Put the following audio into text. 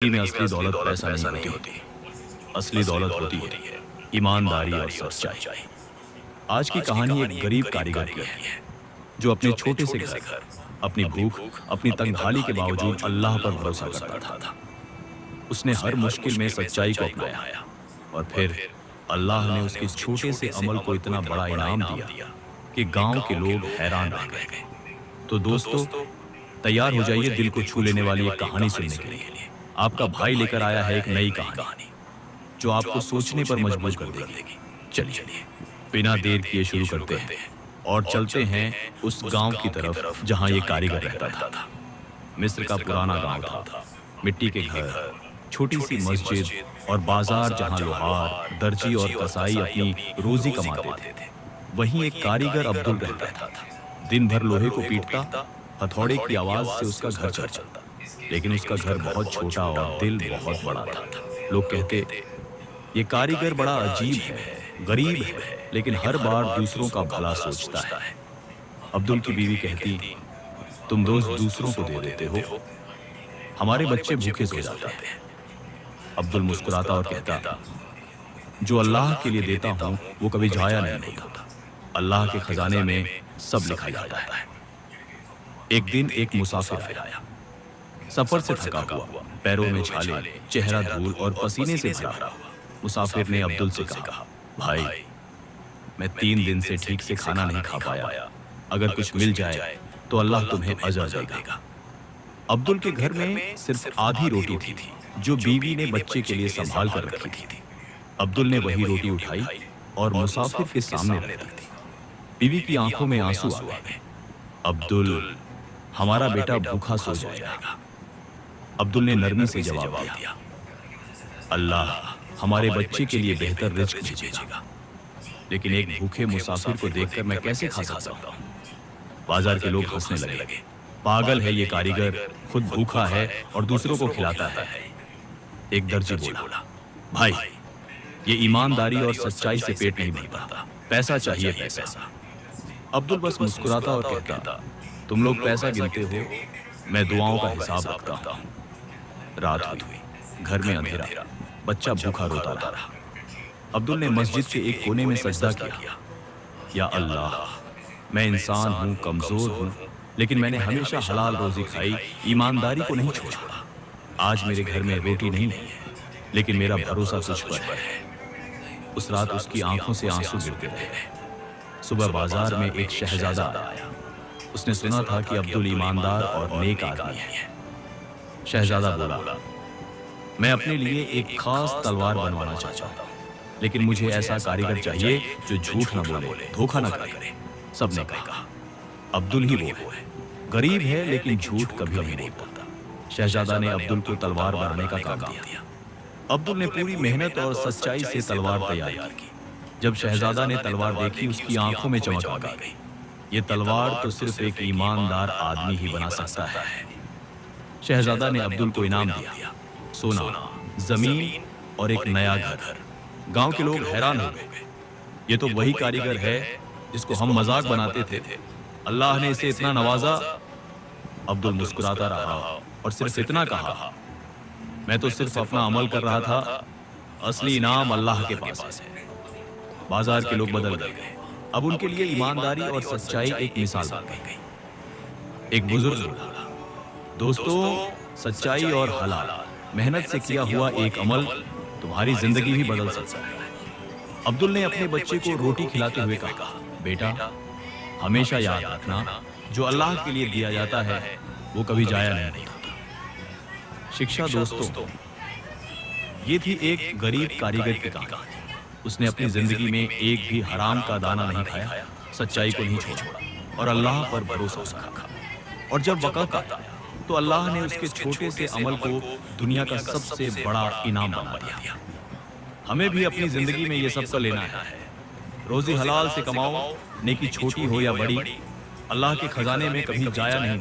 زندگی میں اصلی دولت پیسہ نہیں ہوتی، اصلی دولت ہوتی ہے ایمانداری اور سچائی۔ آج کی کہانی ایک غریب کاریگر کی ہے جو اپنے چھوٹے سے گھر، اپنی بھوک، اپنی تنگحالی کے باوجود اللہ پر بھروسہ کرتا تھا۔ اس نے ہر مشکل میں سچائی کو اپنایا اور پھر اللہ نے اس کے چھوٹے سے عمل کو اتنا بڑا انعام دیا کہ گاؤں کے لوگ حیران رہ گئے۔ تو دوستو، تیار ہو جائیے دل کو چھو لینے والی ایک کہانی سننے کے لیے۔ آپ کا بھائی لے کر آیا ہے ایک نئی کہانی جو آپ کو سوچنے پر مجبور کر دے گی۔ چلیے بنا دیر کیے شروع کرتے ہیں اور چلتے ہیں اس گاؤں کی طرف جہاں یہ کاریگر رہتا تھا۔ مصر کا پرانا گاؤں تھا، مٹی کے گھر، چھوٹی سی مسجد اور بازار جہاں لوہار، درجی اور کسائی اپنی روزی کماتے تھے۔ وہیں ایک کاریگر عبدل رہتا تھا۔ دن بھر لوہے کو پیٹتا، ہتھوڑے کی آواز سے اس کا گھر چلتا، لیکن اس کا گھر بہت چھوٹا اور دل بہت بڑا تھا۔ لوگ کہتے یہ کاریگر بڑا عجیب ہے، غریب ہے، لیکن ہر بار دوسروں کا بھلا سوچتا ہے۔ عبدل کی بیوی کہتی تم روز دوسروں کو دے دیتے ہو، ہمارے بچے بھوکے سو جاتے ہیں۔ عبدل مسکراتا اور کہتا جو اللہ کے لیے دیتا ہوں وہ کبھی ضائع نہیں ہوتا، اللہ کے خزانے میں سب لکھا جاتا ہے۔ ایک دن ایک مسافر آیا، سفر سے تھکا ہوا، پیروں میں چھالے، چہرہ دھول اور پسینے سے بھرا ہوا۔ مسافر نے عبدل سے کہا بھائی، میں 3 دن سے ٹھیک سے کھانا نہیں کھا پایا، اگر کچھ مل جائے تو اللہ تمہیں اجر دے گا۔ عبدل کے گھر میں صرف آدھی روٹی تھی جو بیوی نے بچے کے لیے سنبھال کر رکھی تھی۔ عبدل نے وہی روٹی اٹھائی اور مسافر کے سامنے رکھ دی۔ بیوی کی آنکھوں میں آنسو آ گئے۔ عبدل، ہمارا بیٹا بھوکا سو جائے گا۔ عبدل نے نرمی سے جواب دیا اللہ ہمارے بچے کے لیے بہتر رزق بھیجے گا، لیکن ایک بھوکے مسافر کو دیکھ کر میں کیسے کھا سکتا ہوں؟ بازار کے لوگ ہنسنے لگے، پاگل ہے یہ کاریگر، خود بھوکا ہے اور دوسروں کو کھلاتا ہے۔ ایک درجی بولا بھائی، یہ ایمانداری اور سچائی سے پیٹ نہیں بھرتا، پیسہ چاہیے پیسہ۔ عبدل بس مسکراتا اور کہتا تم لوگ پیسہ گنتے ہو، میں دعاؤں کا حساب رکھتا ہوں۔ رات ہوئی، گھر میں اندھیرا، بچہ بھوکا روتا رہا۔ عبدل نے مسجد کے ایک کونے میں سجدہ کیا، یا اللہ، میں انسان ہوں، کمزور ہوں، لیکن میں نے ہمیشہ حلال روزی کھائی، ایمانداری کو نہیں چھوڑا۔ آج میرے گھر میں روٹی نہیں ہے، لیکن میرا بھروسہ تجھ پر ہے۔ اس رات اس کی آنکھوں سے آنسو گرتے رہے۔ صبح بازار میں ایک شہزادہ آیا۔ اس نے سنا تھا کہ عبدل ایماندار اور نیک آدمی ہے۔ شہزادہ بولا میں اپنے لیے ایک خاص تلوار بنوانا چاہتا ہوں، لیکن مجھے ایسا کاریگر چاہیے جو جھوٹ نہ بولے، دھوکہ نہ کرے۔ سب نے کہا عبدل ہی وہ ہے، غریب ہے لیکن جھوٹ کبھی نہیں بولتا۔ شہزادہ نے عبدل کو تلوار بنانے کا کام دیا۔ عبدل نے پوری محنت اور سچائی سے تلوار تیار کی۔ جب شہزادہ نے تلوار دیکھی اس کی آنکھوں میں چمک آ گئی۔ یہ تلوار تو صرف ایک ایماندار آدمی ہی بنا سکتا ہے۔ شہزادہ نے عبدل کو انعام دیا، سونا، زمین اور ایک نیا گھر۔ گاؤں کے لوگ حیران ہو گئے، یہ تو وہی کاریگر ہے جس کو ہم مذاق بناتے تھے، اللہ نے اسے اتنا نوازا۔ عبدل مسکراتا رہا اور صرف اتنا کہا میں تو صرف اپنا عمل کر رہا تھا، اصلی انعام اللہ کے پاس ہے۔ بازار کے لوگ بدل گئے، اب ان کے لیے ایمانداری اور سچائی ایک مثال بن گئی۔ ایک بزرگ بولا دوستو، سچائی اور حلال محنت سے کیا ہوا ایک عمل تمہاری زندگی بھی بدل سکتا ہے۔ عبدل نے اپنے بچے کو روٹی کھلاتے ہوئے کہا بیٹا، ہمیشہ یاد رکھنا جو اللہ کے لیے دیا جاتا ہے وہ کبھی ضائع نہیں ہوتا۔ شکشا دوستو، یہ تھی ایک غریب کاریگر کی کہانی۔ اس نے اپنی زندگی میں ایک بھی حرام کا دانہ نہیں کھایا، سچائی کو نہیں چھوڑا اور اللہ پر بھروسہ رکھا۔ اور جب وقت آیا تو اللہ نے اس کے چھوٹے سے عمل کو دنیا کا سب سے بڑا انعام بنا دیا۔ ہمیں بھی اپنی زندگی میں یہ سب کا لینا ہے۔ روزی حلال سے کماؤ، نیکی چھوٹی ہو یا بڑی، اللہ کے خزانے میں کبھی ضائع نہیں ہوتی۔